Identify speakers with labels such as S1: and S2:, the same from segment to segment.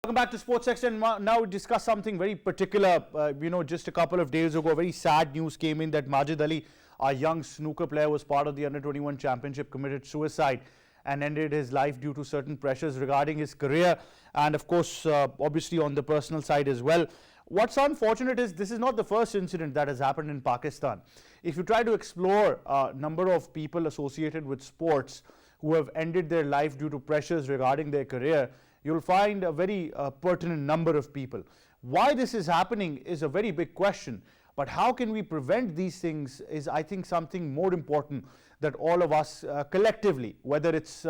S1: Welcome back to Sports Extra, and now we discuss something very particular. Just a couple of days ago, very sad news came in that Majid Ali, our young snooker player, was part of the Under-21 Championship, committed suicide and ended his life due to certain pressures regarding his career and, of course, obviously on the personal side as well. What's unfortunate is this is not the first incident that has happened in Pakistan. If you try to explore a number of people associated with sports who have ended their life due to pressures regarding their career, you'll find a very pertinent number of people. Why this is happening is a very big question, but how can we prevent these things is, I think, something more important that all of us collectively, whether it's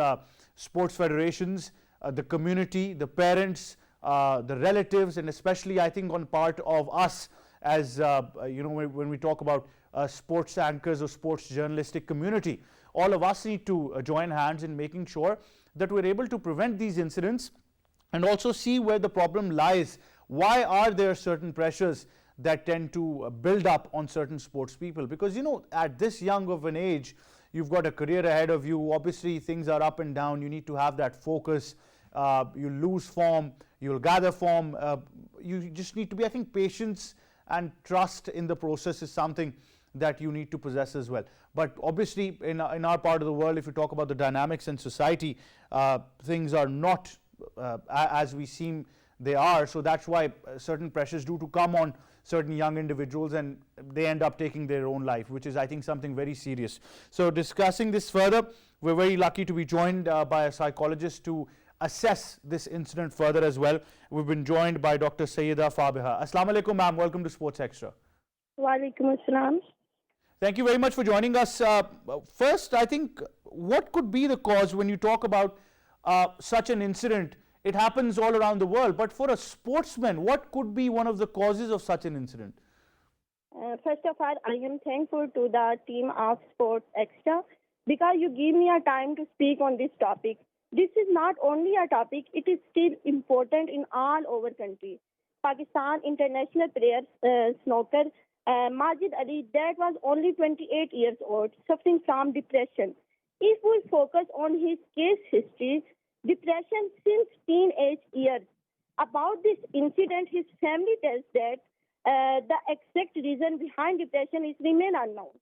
S1: sports federations, the community, the parents, the relatives, and especially I think on part of us as when we talk about sports anchors or sports journalistic community, all of us need to join hands in making sure that we're able to prevent these incidents and also see where the problem lies. Why are there certain pressures that tend to build up on certain sports people? Because, at this young of an age, you've got a career ahead of you. Obviously, things are up and down. You need to have that focus. You lose form, you'll gather form. You just need to be, I think, patience and trust in the process is something that you need to possess as well. But obviously, in our part of the world, if you talk about the dynamics in society, things are not as we seem they are. So that's why certain pressures do to come on certain young individuals and they end up taking their own life, which is, I think, something very serious. So discussing this further, we're very lucky to be joined by a psychologist to assess this incident further as well. We've been joined by Dr. Sayyida Fabiha. Assalamu alaikum, ma'am. Welcome to Sports Extra.
S2: Wa alaikum assalam.
S1: Thank you very much for joining us. First, I think, what could be the cause when you talk about such an incident? It happens all around the world, but for a sportsman, what could be one of the causes of such an incident?
S2: First of all, I am thankful to the team of Sports Extra because you give me a time to speak on this topic. This is not only a topic, it is still important in all over country. Pakistan international player snooker Majid Ali, that was only 28 years old, suffering from depression. If we focus on his case history, depression since teenage years. About this incident, his family tells that the exact reason behind depression is remain unknown,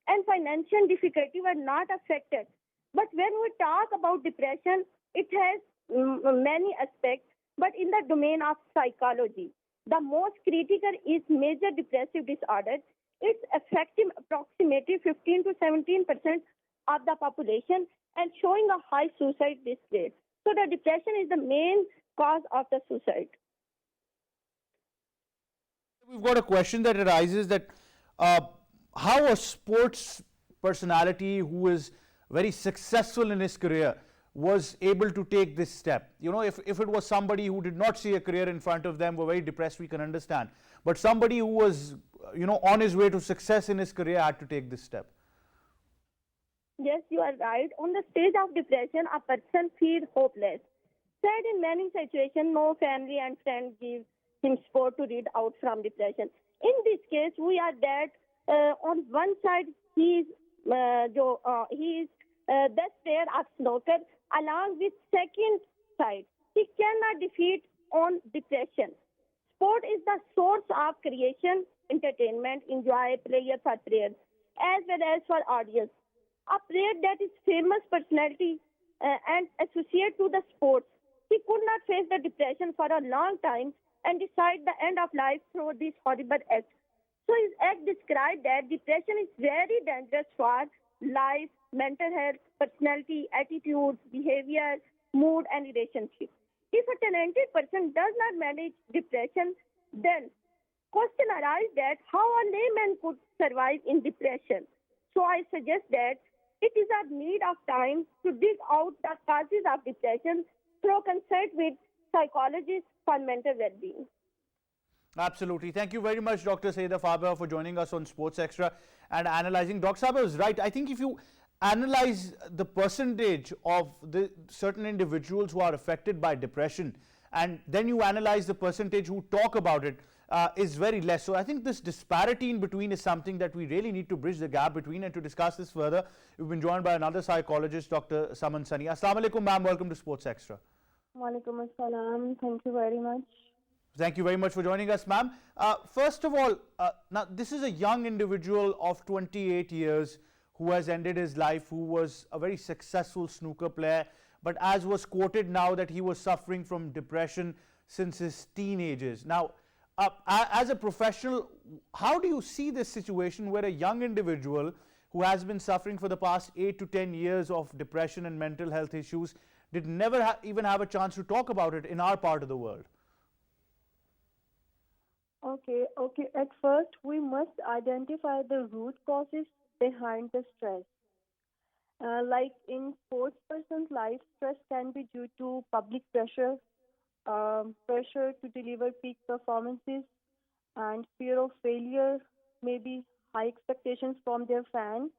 S2: and financial difficulty were not affected. But when we talk about depression, it has many aspects, but in the domain of psychology. The most critical is major depressive disorder. It's affecting approximately 15 to 17% of the population and showing a high suicide risk rate. So the depression is the main cause of the suicide.
S1: We've got a question that arises that how a sports personality who is very successful in his career was able to take this step. If it was somebody who did not see a career in front of them, were very depressed, we can understand. But somebody who was, on his way to success in his career had to take this step.
S2: Yes, you are right. On the stage of depression, a person feels hopeless. Sad in many situations, no family and friends give him support to read out from depression. In this case, we are that on one side, he is best player of snooker, along with second side. He cannot defeat on depression. Sport is the source of creation, entertainment, enjoy, player for players, as well as for audience. A player that is famous personality and associated to the sports, he could not face the depression for a long time and decide the end of life through this horrible act. So his act described that depression is very dangerous for life, mental health, personality, attitude, behavior, mood, and relationship. If a talented person does not manage depression, then question arises that how a layman could survive in depression. So I suggest that it is a need of time to dig out the causes of depression through consult with psychologists for mental well-being.
S1: Absolutely. Thank you very much, Dr. Sayyida Fabiha, for joining us on Sports Extra and analyzing. Dr. Sabiha was right. I think if you analyze the percentage of the certain individuals who are affected by depression, and then you analyze the percentage who talk about it, is very less. So I think this disparity in between is something that we really need to bridge the gap between. And to discuss this further, we've been joined by another psychologist, Dr. Saman Sani. Assalamu alaikum, ma'am. Welcome to Sports Extra.
S2: Walaikum assalam. Thank you very much.
S1: Thank you very much for joining us, ma'am. First of all, now this is a young individual of 28 years who has ended his life, who was a very successful snooker player, but as was quoted now that he was suffering from depression since his teenagers. Now, as a professional, how do you see this situation where a young individual who has been suffering for the past 8 to 10 years of depression and mental health issues did never even have a chance to talk about it in our part of the world?
S2: Okay. At first, we must identify the root causes behind the stress. Like in sports person's life, stress can be due to public pressure, pressure to deliver peak performances, and fear of failure, maybe high expectations from their fans,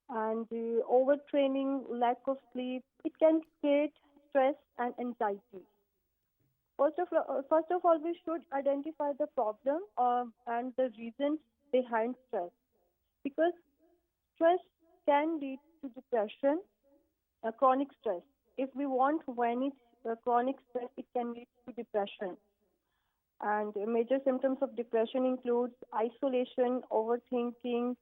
S2: and overtraining, lack of sleep. It can create stress and anxiety. First of all, we should identify the problem and the reasons behind stress, because stress can lead to depression, chronic stress. If we want manage chronic stress, it can lead to depression. And major symptoms of depression includes isolation, overthinking,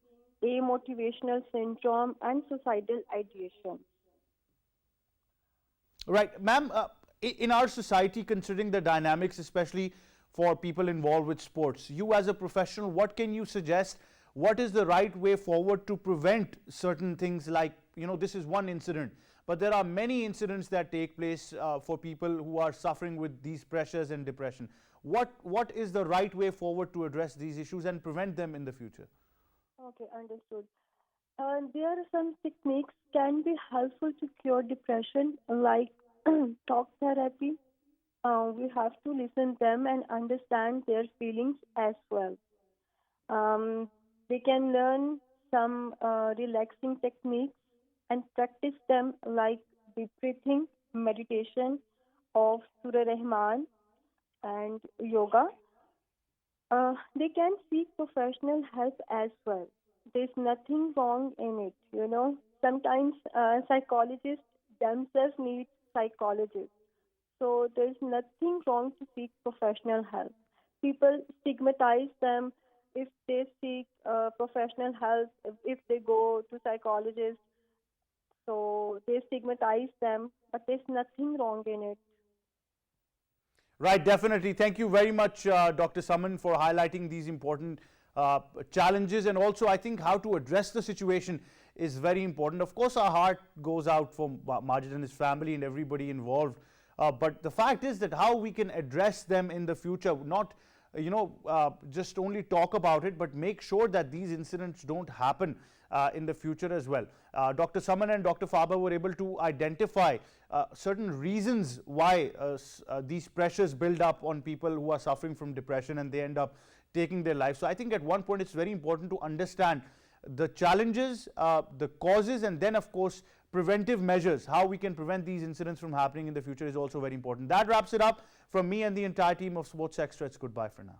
S2: amotivational syndrome, and suicidal ideation.
S1: Right, ma'am. In our society, considering the dynamics, especially for people involved with sports, you as a professional, what can you suggest? What is the right way forward to prevent certain things like, this is one incident, but there are many incidents that take place for people who are suffering with these pressures and depression. What is the right way forward to address these issues and prevent them in the future?
S2: Okay, understood. There are some techniques can be helpful to cure depression, like talk therapy. We have to listen them and understand their feelings as well. Um, they can learn some relaxing techniques and practice them, like deep breathing, meditation of Surah Rahman, and yoga. They can seek professional help as well. There's nothing wrong in it. Sometimes psychologists themselves need psychologists. So there's nothing wrong to seek professional help. People stigmatize them if they seek professional help, if they go to psychologists. So they stigmatize them, but there's nothing wrong in it.
S1: Right, definitely. Thank you very much, Dr. Saman, for highlighting these important challenges, and also I think how to address the situation is very important. Of course, our heart goes out for Majid and his family and everybody involved. But the fact is that how we can address them in the future, not just only talk about it, but make sure that these incidents don't happen in the future as well. Dr. Saman and Dr. Faber were able to identify certain reasons why these pressures build up on people who are suffering from depression and they end up taking their life. So I think at one point it's very important to understand the challenges, the causes, and then of course preventive measures. How we can prevent these incidents from happening in the future is also very important. That wraps it up from me and the entire team of Sports Extra. It's goodbye for now.